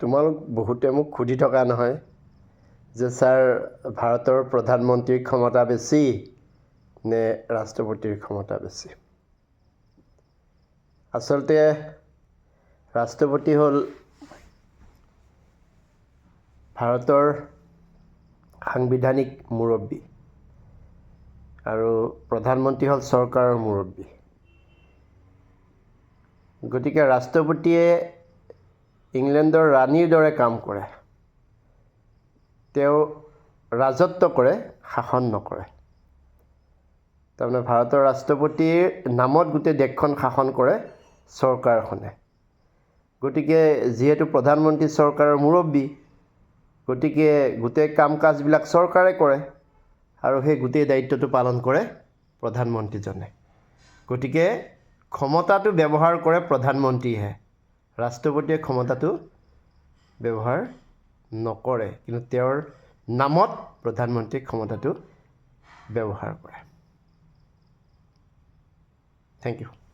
তোমালোক বহুতে মোক সুধি থকা নহয় যে ছাৰ ভাৰতৰ প্ৰধানমন্ত্ৰীৰ ক্ষমতা বেছি নে ৰাষ্ট্ৰপতিৰ ক্ষমতা বেছি। আচলতে ৰাষ্ট্ৰপতি হ'ল ভাৰতৰ সাংবিধানিক মুৰব্বী আৰু প্ৰধানমন্ত্ৰী হ'ল চৰকাৰৰ মুৰব্বী। গতিকে ৰাষ্ট্ৰপতিয়ে ইংলেণ্ডৰ ৰাণীৰ দৰে কাম কৰে। তেওঁ ৰাজত্ব কৰে, শাসন নকৰে। তাৰমানে ভাৰতৰ ৰাষ্ট্ৰপতিৰ নামত গোটেই দেশখন শাসন কৰে চৰকাৰখনে। গতিকে যিহেতু প্ৰধানমন্ত্ৰী চৰকাৰৰ মুৰব্বী, গতিকে গোটেই কাম কাজবিলাক চৰকাৰে কৰে আৰু সেই গোটেই দায়িত্বটো পালন কৰে প্ৰধানমন্ত্ৰীজনে। গতিকে ক্ষমতাটো ব্যৱহাৰ কৰে প্ৰধানমন্ত্ৰীহে, ৰাষ্ট্ৰপতিয়ে ক্ষমতাটো ব্যৱহাৰ নকৰে, কিন্তু তেওঁৰ নামত প্ৰধানমন্ত্ৰীয়ে ক্ষমতাটো ব্যৱহাৰ কৰে। Thank U.